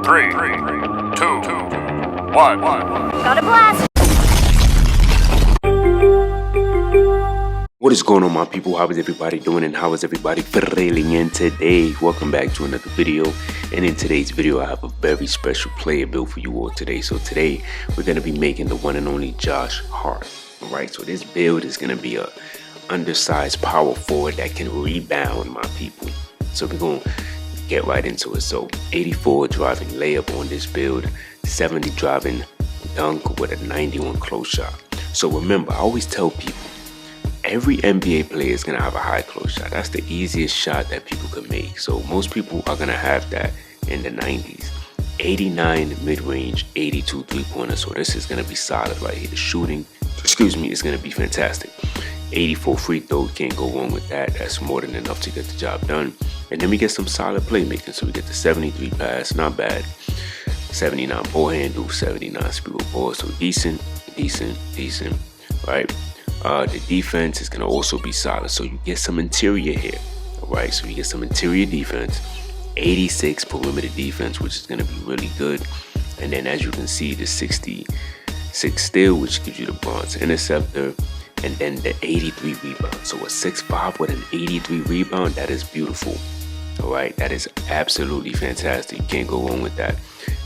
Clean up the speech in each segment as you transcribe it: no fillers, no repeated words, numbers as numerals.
3, 2, 1. Got a blast! What is going on, my people? How is everybody doing and how is everybody feeling in today? Welcome back to another video, and in today's video I have a very special player build for you all today. So today we're going to be making the one and only Josh Hart. Alright, so this build is going to be a undersized power forward that can rebound, my people. So we're going to get right into it. So 84 driving layup on this build, 70 driving dunk with a 91 close shot. So remember, I always tell people, every NBA player is going to have a high close shot. That's the easiest shot that people can make. So most people are going to have that in the 90s. 89 mid-range, 82 three-pointer. So this is going to be solid right here. The shooting, is going to be fantastic. 84 free throw, can't go wrong with that. That's more than enough to get the job done. And then we get some solid playmaking. So we get the 73 pass, not bad. 79 ball handle, 79 speed with ball. So decent, right? The defense is going to also be solid. So you get some interior here. All right, so you get some interior defense. 86 perimeter defense, which is going to be really good. And then as you can see, the 66 steal, which gives you the bronze interceptor. And then the 83 rebound. So a 6'5" with an 83 rebound, that is beautiful. All right, that is absolutely fantastic. You can't go wrong with that.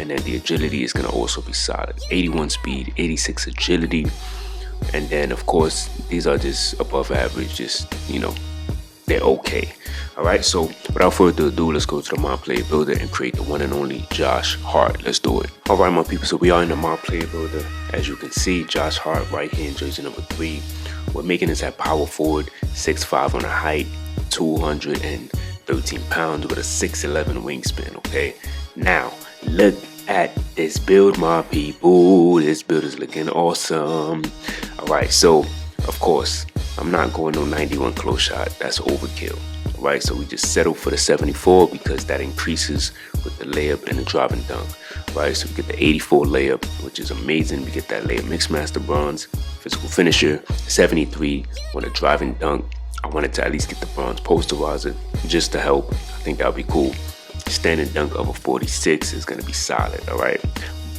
And then the agility is going to also be solid. 81 speed, 86 agility. And then, of course, these are just above average, just, they're okay. All right, so without further ado, let's go to the My Player Builder and create the one and only Josh Hart. Let's do it. All right, my people, so we are in the My Player Builder. As you can see, Josh Hart, right here in jersey number 3. We're making this at power forward, 6'5" on the height, 213 pounds with a 6'11" wingspan, okay? Now, look at this build, my people. This build is looking awesome. All right, so of course I'm not going no 91 close shot. That's overkill. All right, so we just settle for the 74 because that increases with the layup and the driving dunk. All right, so we get the 84 layup, which is amazing. We get that layup Mixmaster bronze, physical finisher, 73 on a driving dunk. I wanted to at least get the bronze posterizer just to help. I think that would be cool. Standing dunk of a 46 is going to be solid. All right,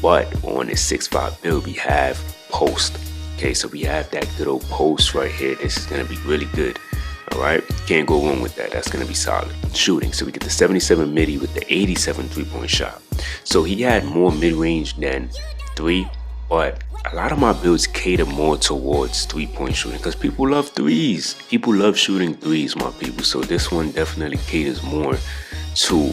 but on this 6'5" build we have post. Okay, so we have that good old post right here. This is going to be really good. All right, can't go wrong with that. That's going to be solid. Shooting, so we get the 77 midi with the 87 three-point shot. So he had more mid-range than 3, but a lot of my builds cater more towards three-point shooting because people love threes. People love shooting threes, my people. So this one definitely caters more to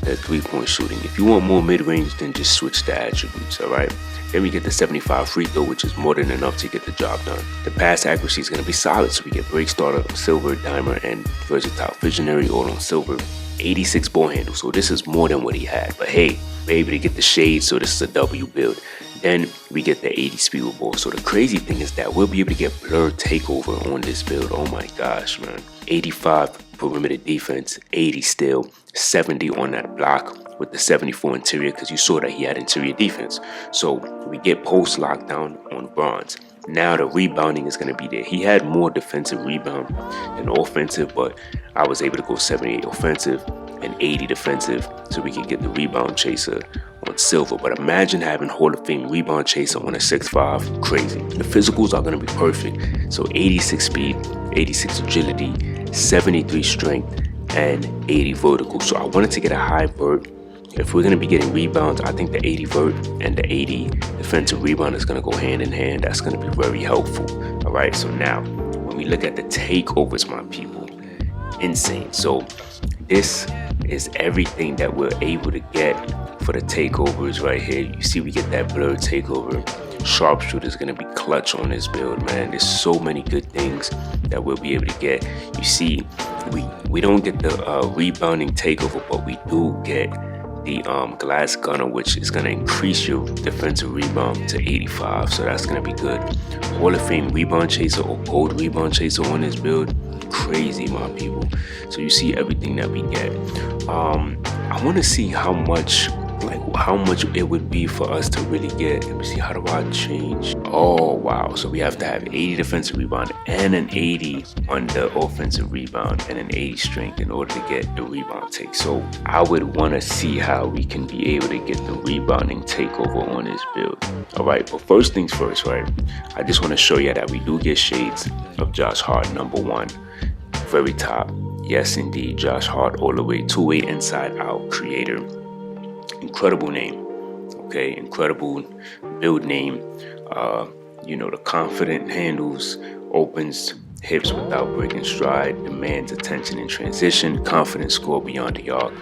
the three-point shooting. If you want more mid-range, then just switch the attributes. All right, then we get the 75 free throw, which is more than enough to get the job done. The pass accuracy is going to be solid, so we get break starter, silver, dimer, and versatile visionary all on silver. 86 ball handle, so this is more than what he had, but hey, we're able to get the shade, so this is a W build. Then we get the 80 speed with ball. So the crazy thing is that we'll be able to get blur takeover on this build. Oh my gosh, man. 85 perimeter defense, 80 steal, 70 on that block with the 74 interior, because you saw that he had interior defense. So we get post lockdown on bronze. Now the rebounding is going to be there. He had more defensive rebound than offensive, but I was able to go 78 offensive and 80 defensive, so we can get the rebound chaser on silver. But imagine having Hall of Fame rebound chaser on a 6'5", crazy. The physicals are going to be perfect. So 86 speed, 86 agility, 73 strength, and 80 vertical. So I wanted to get a high vert. If we're going to be getting rebounds, I think the 80 vert and the 80 defensive rebound is going to go hand in hand. That's going to be very helpful. All right, so now when we look at the takeovers, my people, insane. So this is everything that we're able to get for the takeovers right here. You see we get that blur takeover. Sharpshooter is going to be clutch on this build, man. There's so many good things that we'll be able to get. You see, we don't get the rebounding takeover, but we do get the glass gunner, which is going to increase your defensive rebound to 85. So that's going to be good. Hall of Fame rebound chaser or gold rebound chaser on this build. Crazy, my people. So you see everything that we get. I want to see how much it would be for us to really get. Let me see, how do I change? Oh, wow. So we have to have 80 defensive rebound and an 80 on the offensive rebound and an 80 strength in order to get the rebound take. So I would want to see how we can be able to get the rebounding takeover on this build. All right, but first things first, right? I just want to show you that we do get shades of Josh Hart, number one. Very top. Yes, indeed. Josh Hart all the way, two-way inside out creator. Incredible name. Okay, incredible build name. You know, the confident handles, opens hips without breaking stride, demands attention in transition, confident score beyond the arc.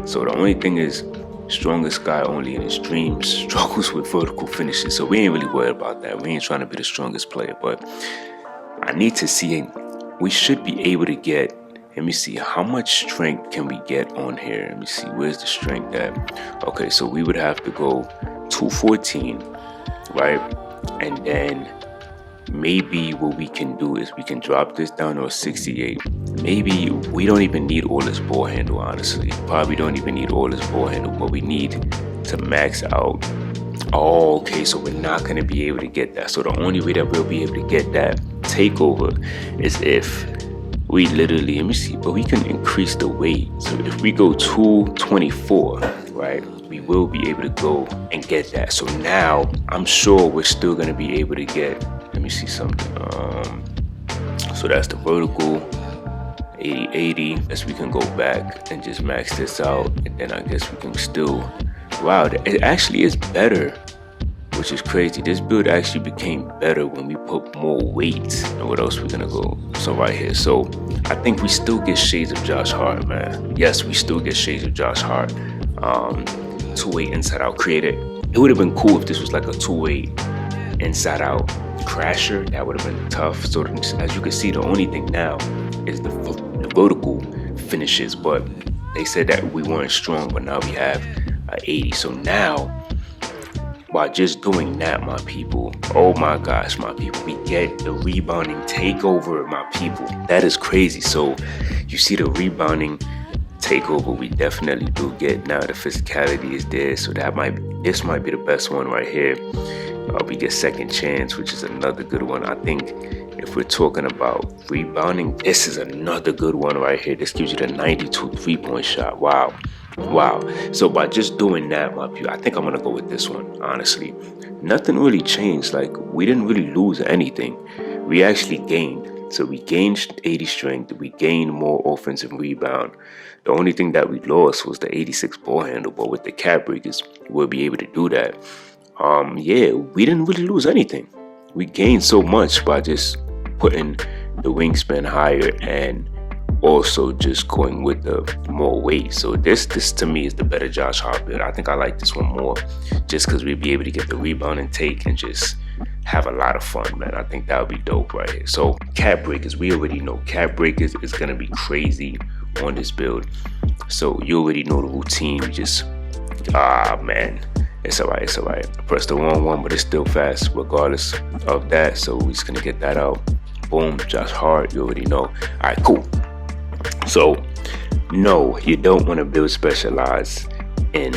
So the only thing is, strongest guy only in his dreams, struggles with vertical finishes. So we ain't really worried about that. We ain't trying to be the strongest player, but I need to see, we should be able to get, let me see, how much strength can we get on here? Let me see, where's the strength at? Okay, so we would have to go 214, right? And then maybe what we can do is we can drop this down to a 68. Maybe we don't even need all this ball handle, honestly. Probably don't even need all this ball handle, but we need to max out. Oh, okay, so we're not going to be able to get that. So the only way that we'll be able to get that takeover is if we literally, let me see, but we can increase the weight. So if we go 224, right, we will be able to go and get that. So now I'm sure we're still going to be able to get, let me see something. So that's the vertical 80. Guess we can go back and just max this out. And then I guess we can still, wow, it actually is better, which is crazy. This build actually became better when we put more weight. And what else we're gonna go? So right here. So I think we still get shades of Josh Hart, man. Yes, we still get shades of Josh Hart. Two-way inside out creator. It would have been cool if this was like a two-way inside out crasher. That would have been tough. So as you can see, the only thing now is the vertical finishes. But they said that we weren't strong, but now we have 80. So now, by just doing that, my people, oh my gosh, my people, we get the rebounding takeover, my people. That is crazy. So you see the rebounding takeover, we definitely do get. Now the physicality is there, so this might be the best one right here. We get second chance, which is another good one. I think if we're talking about rebounding, this is another good one right here. This gives you the 92 3-point shot. Wow. So by just doing that, my people, I think I'm gonna go with this one, honestly. Nothing really changed. Like, we didn't really lose anything. We actually gained. So we gained 80 strength, we gained more offensive rebound. The only thing that we lost was the 86 ball handle, but with the cap breakers, we'll be able to do that. Yeah, we didn't really lose anything. We gained so much by just putting the wingspan higher and also just going with the more weight. So this to me is the better Josh Hart build. I think I like this one more just because we'll be able to get the rebound and take and just have a lot of fun, man. I think that would be dope right here. So cap breakers, we already know cap breakers is gonna be crazy on this build. So you already know the routine. We just, man, it's all right. I pressed the wrong one, but it's still fast regardless of that. So we're just gonna get that out. Boom, Josh Hart, you already know. All right, cool. So no, you don't want to build specialized in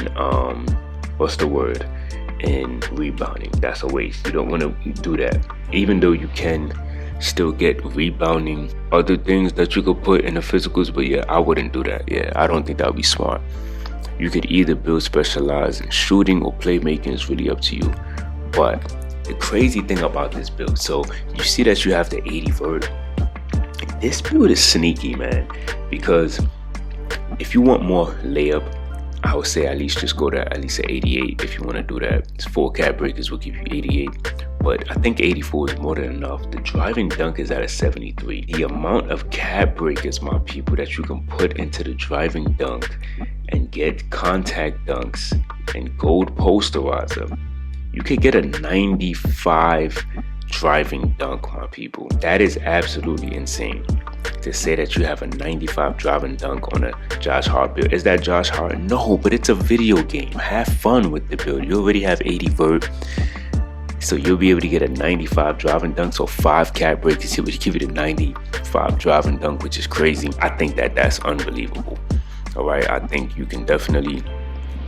in rebounding. That's a waste. You don't want to do that. Even though you can still get rebounding other things that you could put in the physicals, but yeah, I wouldn't do that. Yeah, I don't think that would be smart. You could either build specialized in shooting or playmaking. It's really up to you. But the crazy thing about this build, so you see that you have the 80 vert. This build is sneaky, man, because if you want more layup, I would say at least just go to at least an 88 if you want to do that. It's 4 cap breakers will give you 88, but I think 84 is more than enough. The driving dunk is at a 73. The amount of cap breakers, my people, that you can put into the driving dunk and get contact dunks and gold posterizer, you could get a 95 driving dunk, my people. That is absolutely insane. To say that you have a 95 driving dunk on a Josh Hart build. Is that Josh Hart? No, but it's a video game. Have fun with the build. You already have 80 vert, so you'll be able to get a 95 driving dunk. So 5 cap breakers, he would give you the 95 driving dunk, which is crazy. I think that's unbelievable. All right, I think you can definitely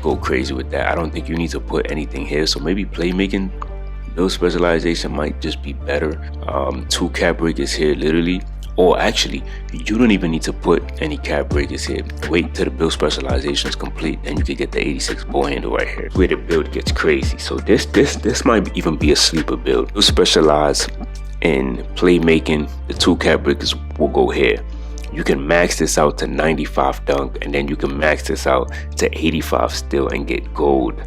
go crazy with that. I don't think you need to put anything here. So maybe playmaking, build specialization might just be better. 2 cap breakers here, literally. Or actually, you don't even need to put any cap breakers here. Wait till the build specialization is complete, and you can get the 86 ball handle right here. Where the build gets crazy. So this might even be a sleeper build. Build specialize in playmaking. The 2 cap breakers will go here. You can max this out to 95 dunk, and then you can max this out to 85 still and get gold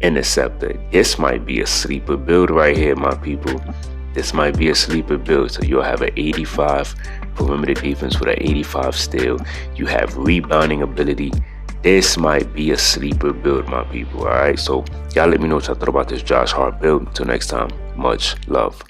interceptor. This might be a sleeper build right here, my people. This might be a sleeper build. So you'll have an 85 perimeter defense with an 85 steal. You have rebounding ability. This might be a sleeper build, my people. All right, so y'all let me know what y'all thought about this Josh Hart build. Until next time, much love.